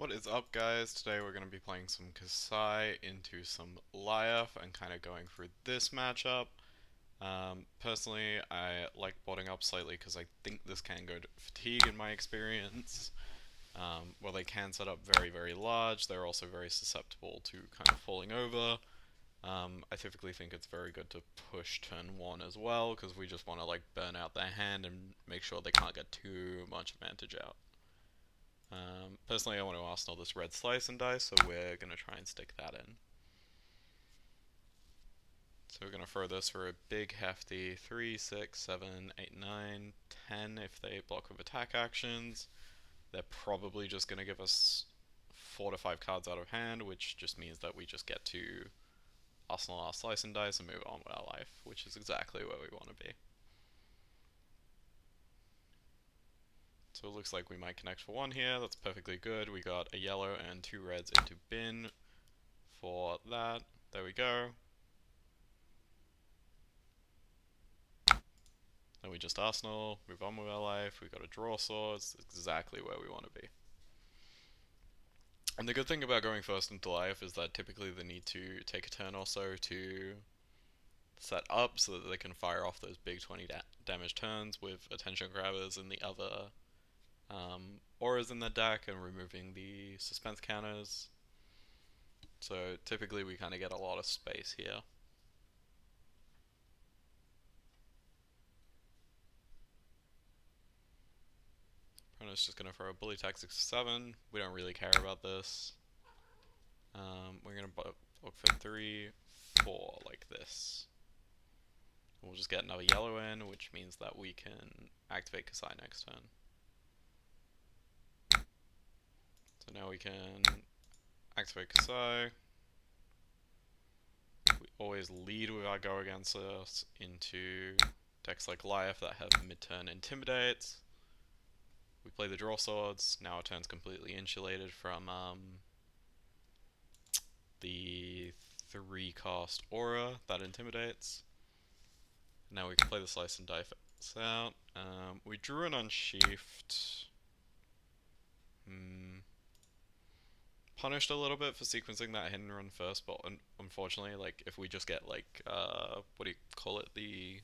What is up, guys? Today we're going to be playing some Kassai into some Lyath and kind of going through this matchup. Personally, I like botting up slightly because I think this can go to fatigue in my experience. While they can set up very, very large, they're also very susceptible to kind of falling over. I typically think it's very good to push turn 1 as well because we just want to like burn out their hand and make sure they can't get too much advantage out. Personally, I want to arsenal this red slice and dice, so we're going to try and stick that in. So we're going to throw this for a big hefty 3, 6, 7, 8, 9, 10 if they block with attack actions. They're probably just going to give us 4 to 5 cards out of hand, which just means that we just get to arsenal our slice and dice and move on with our life, which is exactly where we want to be. So it looks like we might connect for 1 here, that's perfectly good. We got a yellow and 2 reds into bin for that. There we go. Then we just arsenal, move on with our life, we got to draw swords, exactly where we want to be. And the good thing about going first into life is that typically they need to take a turn or so to set up so that they can fire off those big 20 damage turns with attention grabbers and the other auras in the deck and removing the suspense counters. So typically we kind of get a lot of space here. Opponent's just going to throw a bully tactics 7. We don't really care about this. We're going to block for 3, 4 like this. And we'll just get another yellow in, which means that we can activate Kassai next turn. So now we can activate Kassai. We always lead with our go against us into decks like Lyath that have mid-turn intimidates. We play the draw swords. Now our turn's completely insulated from the 3-cost aura that intimidates. Now we can play the slice and dice out. We drew an unsheathed. Punished a little bit for sequencing that hit and run first, but unfortunately, like if we just get like what do you call it? If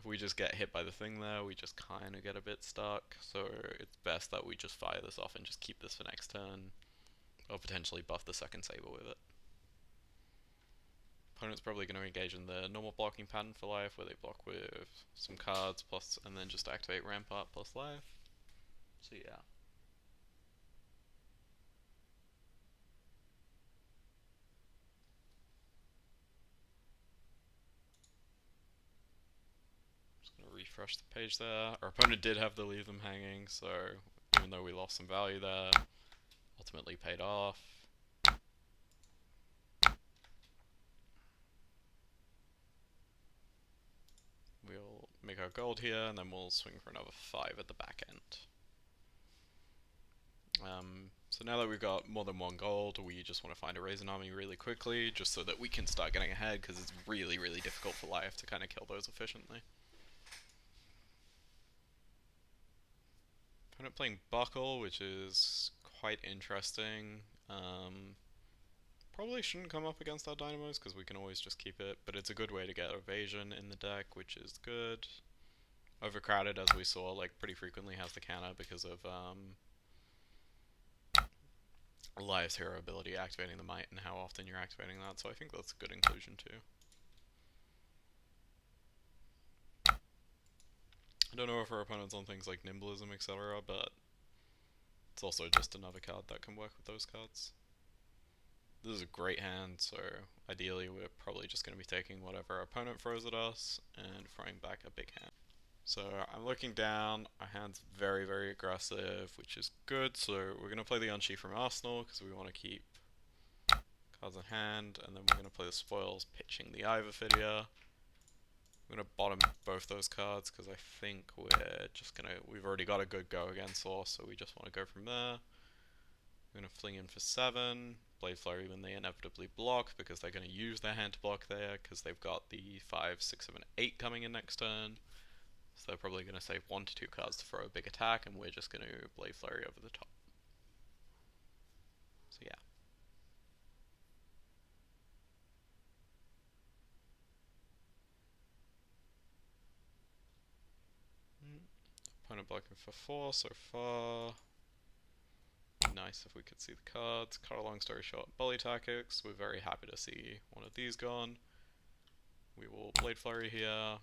we just get hit by the thing there, we just kind of get a bit stuck. So it's best that we just fire this off and just keep this for next turn, or potentially buff the second saber with it. Opponent's probably going to engage in the normal blocking pattern for life, where they block with some cards plus, and then just activate Rampart plus life. So yeah. Just going to refresh the page there. Our opponent did have to leave them hanging, so even though we lost some value there, ultimately paid off. We'll make our gold here, and then we'll swing for another 5 at the back end. So now that we've got more than 1 gold, we just want to find a Raisin army really quickly, just so that we can start getting ahead, because it's really, really difficult for Lyath to kind of kill those efficiently. Opponent playing Buckle, which is quite interesting. Probably shouldn't come up against our Dynamos, because we can always just keep it, but it's a good way to get evasion in the deck, which is good. Overcrowded, as we saw, like pretty frequently has the counter because of Lyath's hero ability activating the might and how often you're activating that, so I think that's a good inclusion too. I don't know if our opponent's on things like Nimblism, etc., but it's also just another card that can work with those cards. This is a great hand, so ideally we're probably just going to be taking whatever our opponent throws at us and throwing back a big hand. So I'm looking down, our hand's very, very aggressive, which is good, so we're going to play the Unsheath from Arsenal, because we want to keep cards in hand, and then we're going to play the Spoils, pitching the Iverfidia. I'm going to bottom both those cards, because I think we're just going to, we've already got a good go against Source, so we just want to go from there. We're going to fling in for 7, Blade Flurry when they inevitably block, because they're going to use their hand to block there, because they've got the 5, 6, 7, 8 coming in next turn. So they're probably going to save 1 to 2 cards to throw a big attack, and we're just going to Blade Flurry over the top. Opponent blocking for 4 so far. Nice if we could see the cards. Cut a long story short, Bully Tactics. We're very happy to see one of these gone. We will Blade Flurry here.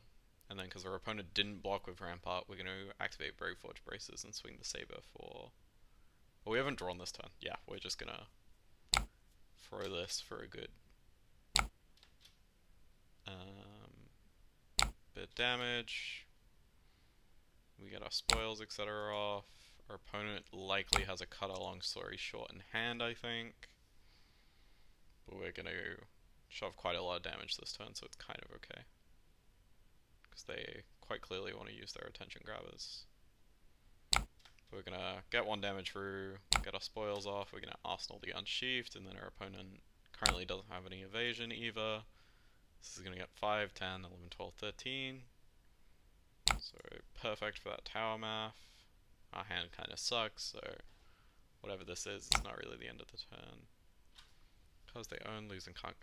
And then because our opponent didn't block with Rampart, we're going to activate Brave Forge Braces and swing the Saber for... Well, we haven't drawn this turn. Yeah, we're just going to throw this for a good bit of damage. We get our spoils, etc. off. Our opponent likely has a Cut a Long Story Short in hand, I think. But we're going to shove quite a lot of damage this turn, so it's kind of okay. Because they quite clearly want to use their attention grabbers. We're going to get 1 damage through, get our spoils off, we're going to Arsenal the Unsheathed, and then our opponent currently doesn't have any evasion either. This is going to get 5, 10, 11, 12, 13. So perfect for that tower math. Our hand kind of sucks, so whatever this is, it's not really the end of the turn. Because they own, losing can't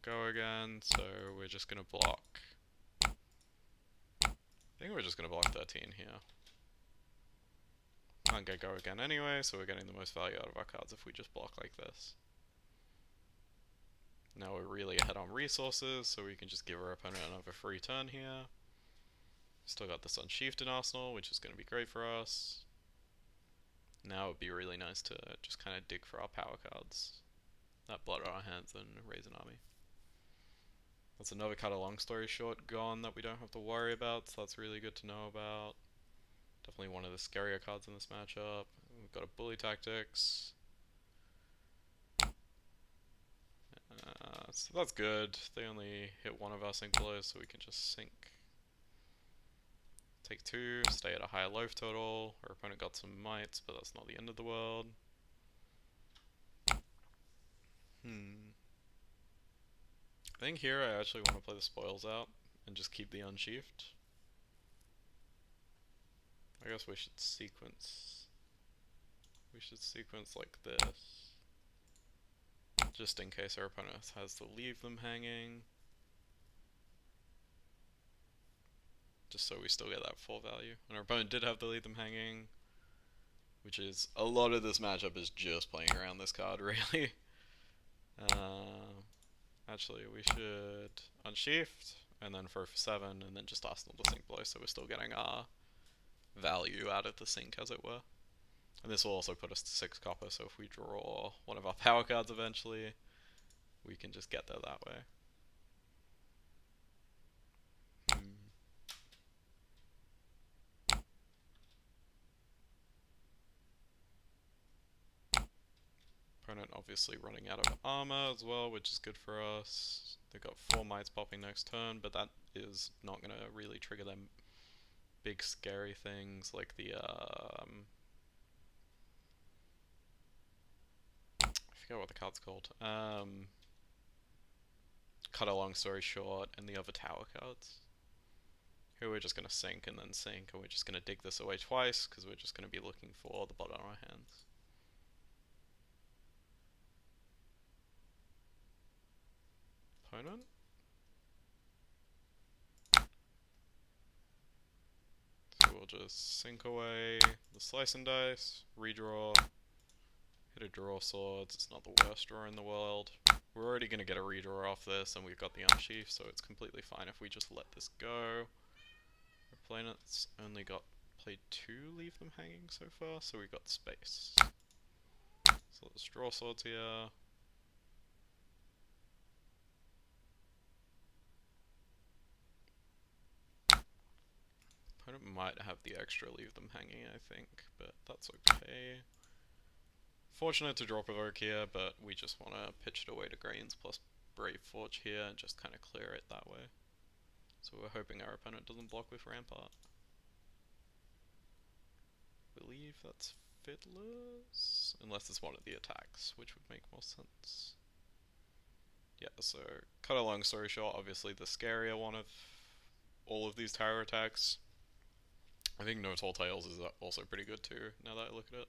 go again, so we're just going to block. I think we're just going to block 13 here. Can't get go again anyway, so we're getting the most value out of our cards if we just block like this. Now we're really ahead on resources, so we can just give our opponent another free turn here. Still got this Unsheathed in Arsenal, which is going to be great for us. Now it would be really nice to just kind of dig for our power cards. That Blood on our hands and raise an army. That's another Cut a Long Story Short gone that we don't have to worry about, so that's really good to know about. Definitely one of the scarier cards in this matchup. We've got a Bully Tactics. So that's good. They only hit 1 of our sink blows, so we can just sink. Take 2, stay at a higher loaf total. Our opponent got some mites, but that's not the end of the world. I think here I actually want to play the spoils out and just keep the Unsheathed. I guess we should sequence. We should sequence like this. Just in case our opponent has to leave them hanging. Just so we still get that full value. And our opponent did have to leave them hanging. Which is, a lot of this matchup is just playing around this card, really. Actually, we should Unsheathed, and then throw for 7, and then just Arsenal the Sink Blow, so we're still getting our value out of the sink, as it were. And this will also put us to 6 copper, so if we draw one of our power cards eventually, we can just get there that way. Opponent obviously running out of armor as well, which is good for us. They've got 4 mites popping next turn, but that is not going to really trigger them big scary things like the I forget what the card's called. Cut a Long Story Short and the other tower cards. Here we're just going to sink and then sink, and we're just going to dig this away twice because we're just going to be looking for the bottom of our hands. Opponent. So we'll just sink away the slice and dice, redraw, hit a draw swords. It's not the worst draw in the world. We're already going to get a redraw off this, and we've got the Unsheath, so it's completely fine if we just let this go. Our opponent's only played 2 leave them hanging so far, so we've got space. So let's draw swords here. Opponent might have the extra leave them hanging, I think, but that's okay. Fortunate to draw Provoke here, but we just want to pitch it away to Greens plus Brave Forge here and just kind of clear it that way. So we're hoping our opponent doesn't block with Rampart. I believe that's Fiddlers, unless it's one of the attacks, which would make more sense. Yeah, so cut a long story short, obviously the scarier one of all of these tower attacks. I think No Tall Tales is also pretty good too, now that I look at it.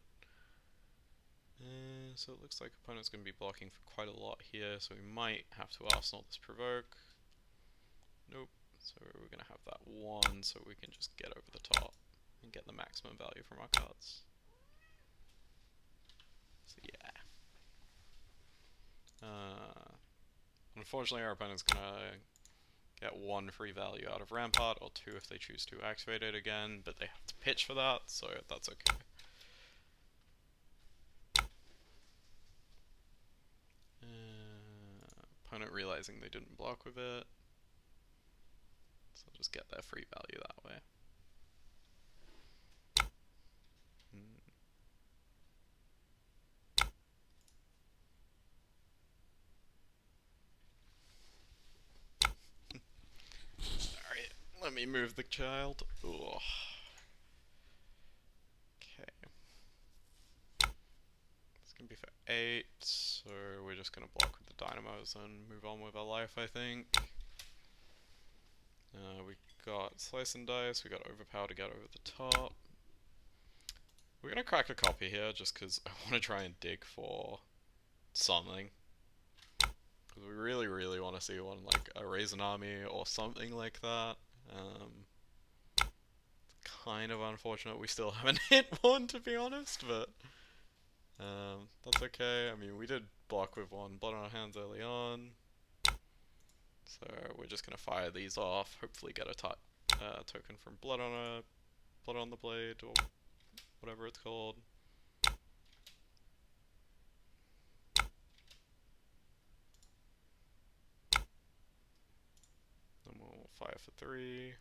So it looks like opponent's going to be blocking for quite a lot here, so we might have to Arsenal this Provoke. Nope, so we're going to have that 1 so we can just get over the top. and get the maximum value from our cards. So yeah. Unfortunately, our opponent's gonna get 1 free value out of Rampart, or 2 if they choose to activate it again, but they have to pitch for that, so that's okay. Opponent realizing they didn't block with it, so I'll just get their free value that way. Alright, let me move the child. Ugh. Okay. It's gonna be for 8, so we're just gonna block with the dynamos and move on with our life, I think. We got Slice and Dice, we got Overpower to get over the top. We're gonna crack a copy here just because I want to try and dig for something. Because we really, really want to see one like a Raisin Army or something like that. It's kind of unfortunate we still haven't hit one, to be honest, but that's okay. I mean, we did block with 1 Blood on our hands early on. So we're just gonna fire these off, hopefully get a token from Blood on the Blade, or whatever it's called. Then we'll fire for 3.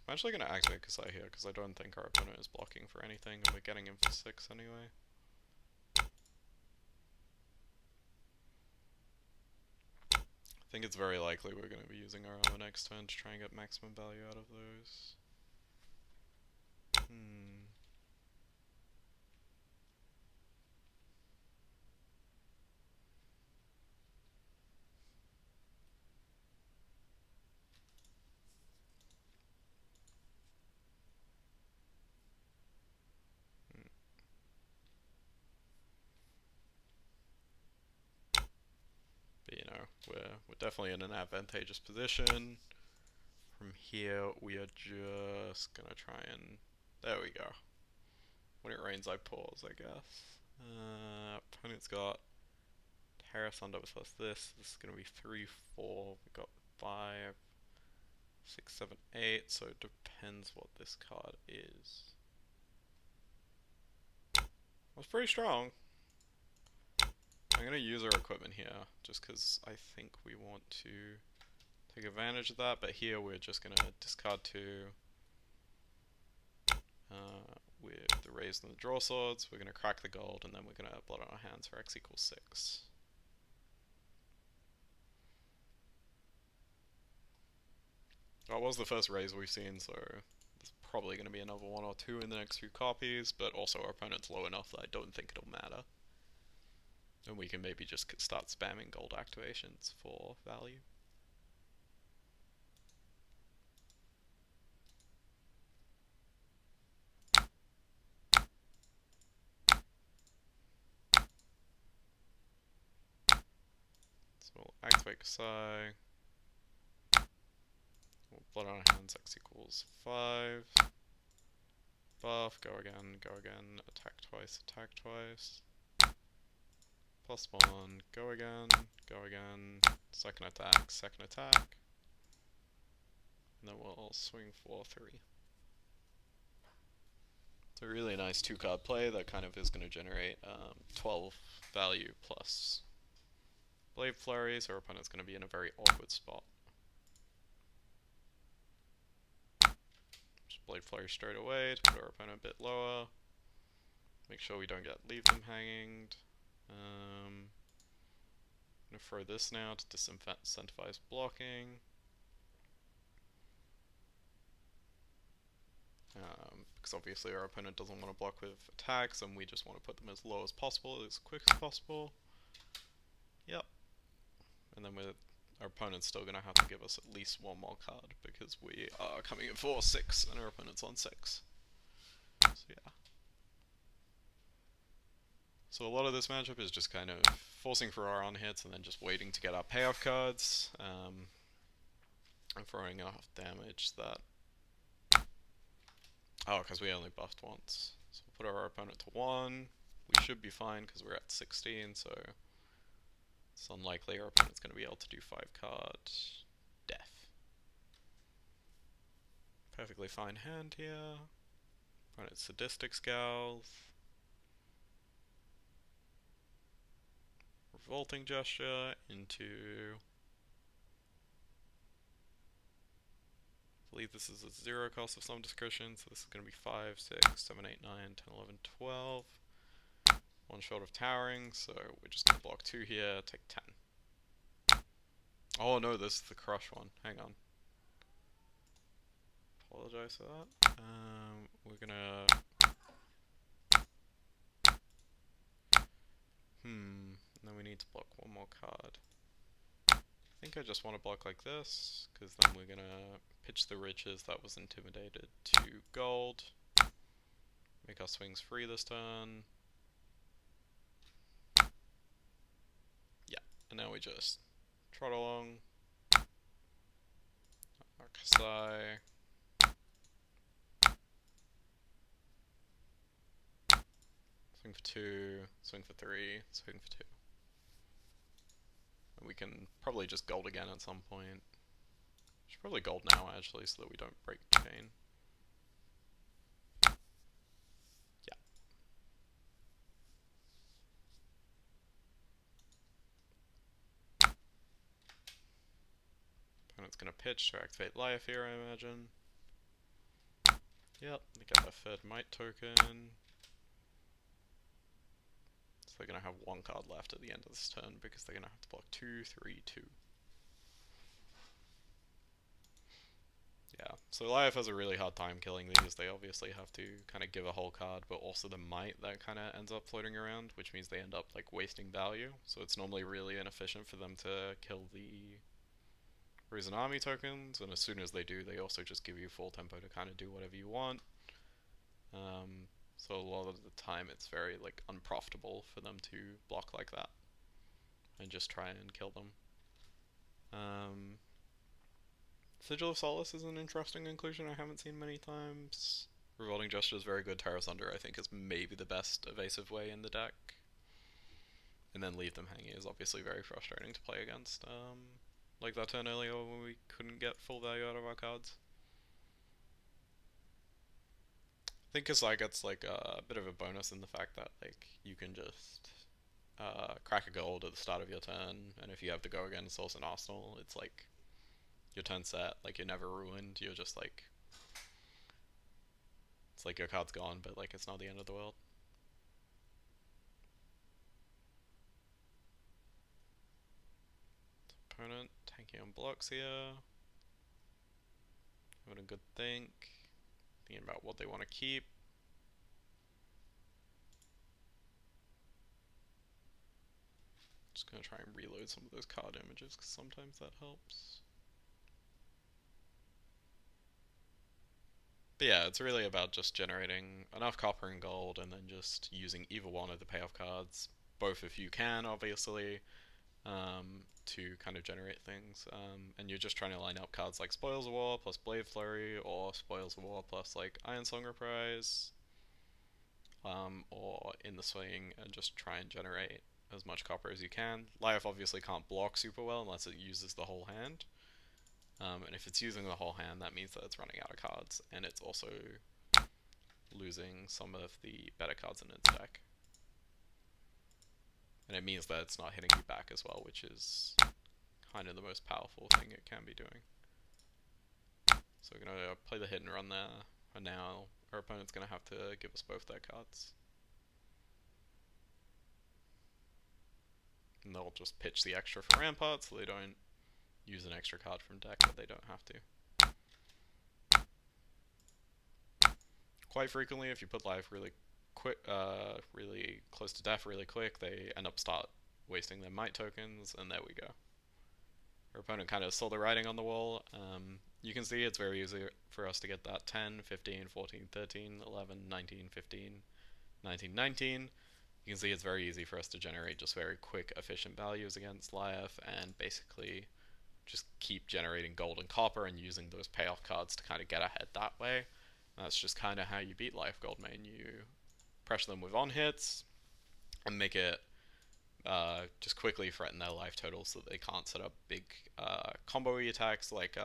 I'm actually gonna activate Kassai here, because I don't think our opponent is blocking for anything, and we're getting him for 6 anyway. I think it's very likely we're going to be using our armor next turn to try and get maximum value out of those. But you know, we're definitely in an advantageous position. From here, we are just gonna try and... There we go. When it rains, I pause, I guess. Opponent's got Terrace Under with us. This is gonna be 3, 4. We got 5, 6, 7, 8. So it depends what this card is. That's pretty strong. I'm going to use our equipment here, just because I think we want to take advantage of that, but here we're just going to discard 2 with the raise and the draw swords. We're going to crack the gold, and then we're going to Blood on our hands for x equals 6. That was the first raise we've seen, so there's probably going to be another 1 or 2 in the next few copies, but also our opponent's low enough that I don't think it'll matter. And we can maybe just start spamming gold activations for value. So we'll activate Kassai. We'll Blood on our hands, x equals 5. Buff, go again, attack twice, +1, go again, second attack, and then we'll swing for 3. It's a really nice 2-card play that kind of is going to generate 12 value plus Blade Flurry, so our opponent's going to be in a very awkward spot. Just Blade Flurry straight away to put our opponent a bit lower. Make sure we don't leave them hanging. I'm going to throw this now to disincentivize blocking. Because obviously our opponent doesn't want to block with attacks, and we just want to put them as low as possible, as quick as possible. Yep. And then our opponent's still going to have to give us at least 1 more card, because we are coming in for 6, and our opponent's on 6. So yeah. So a lot of this matchup is just kind of forcing for our on hits and then just waiting to get our payoff cards, and throwing off damage that... Oh, because we only buffed once. So we'll put our opponent to 1. We should be fine because we're at 16, so it's unlikely our opponent's going to be able to do 5 card death. Perfectly fine hand here. Opponent Sadistic Scowls. Revolting Gesture into... I believe this is a 0 cost of some description, so this is going to be 5, 6, 7, 8, 9, 10, 11, 12. One short of towering, so we're just going to block 2 here, take 10. Oh no, this is the crush one. Hang on. Apologize for that. We're gonna... And then we need to block one more card. I think I just want to block like this, because then we're gonna pitch the riches that was intimidated to gold. Make our swings free this turn. Yeah, and now we just trot along. Our Kassai. Swing for 2, swing for 3, swing for 2. And we can probably just gold again at some point. Should probably gold now actually so that we don't break chain. Yeah. Opponent's gonna pitch to activate Lyath here, I imagine. Yep, they get their third might token. So they're going to have 1 card left at the end of this turn because they're going to have to block 2, 3, 2. Yeah, so Lyath has a really hard time killing these. They obviously have to kind of give a whole card, but also the might that kind of ends up floating around, which means they end up like wasting value. So it's normally really inefficient for them to kill the Risen Army tokens, and as soon as they do, they also just give you full tempo to kind of do whatever you want. So a lot of the time it's very like unprofitable for them to block like that and just try and kill them. Sigil of Solace is an interesting inclusion I haven't seen many times. Revolting Gesture is very good. Terror Thunder I think is maybe the best evasive way in the deck. And then Leave Them Hanging is obviously very frustrating to play against. Like that turn earlier when we couldn't get full value out of our cards. I think Kassai gets like a bit of a bonus in the fact that like you can just crack a gold at the start of your turn, and if you have to go against Source and Arsenal, it's like your turn set, like you're never ruined, you're just like, it's like your card's gone, but like it's not the end of the world. Opponent tanking on blocks here, having a good think, thinking about what they want to keep. Just gonna try and reload some of those card images because sometimes that helps. But yeah, it's really about just generating enough copper and gold and then just using either one of the payoff cards, both if you can, obviously, to kind of generate things. And you're just trying to line up cards like Spoils of War plus Blade Flurry, or Spoils of War plus like Iron Song Reprise, or In the Swing, and just try and generate as much copper as you can. Lyath obviously can't block super well unless it uses the whole hand. And if it's using the whole hand, that means that it's running out of cards, and it's also losing some of the better cards in its deck. And it means that it's not hitting you back as well, which is kind of the most powerful thing it can be doing. So we're going to play the hit and run there, and now our opponent's going to have to give us both their cards. And they'll just pitch the extra for Rampart, so they don't use an extra card from deck that they don't have to. Quite frequently, if you put Lyath really quick, really close to death really quick, they end up wasting their might tokens, and there we go. Our opponent kind of saw the writing on the wall. You can see it's very easy for us to get that 10, 15, 14, 13, 11, 19, 15, 19, 19. You can see it's very easy for us to generate just very quick, efficient values against Lyath, and basically just keep generating gold and copper and using those payoff cards to kind of get ahead that way. That's just kind of how you beat Lyath Goldmane. You pressure them with on hits and make it just quickly threaten their life total so that they can't set up big combo-y attacks like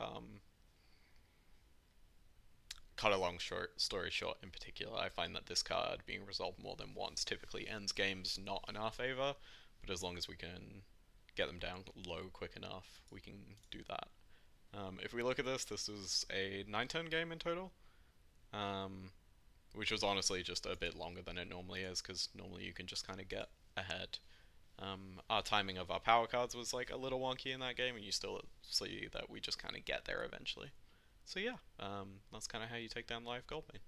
cut a long story short. In particular, I find that this card being resolved more than once typically ends games not in our favor, but as long as we can get them down low quick enough, we can do that. If we look at this, this is a 9-turn game in total, um, which was honestly just a bit longer than it normally is, because normally you can just kind of get ahead. Our timing of our power cards was like a little wonky in that game, and you still see that we just kind of get there eventually. So yeah, that's kind of how you take down Lyath Goldmane.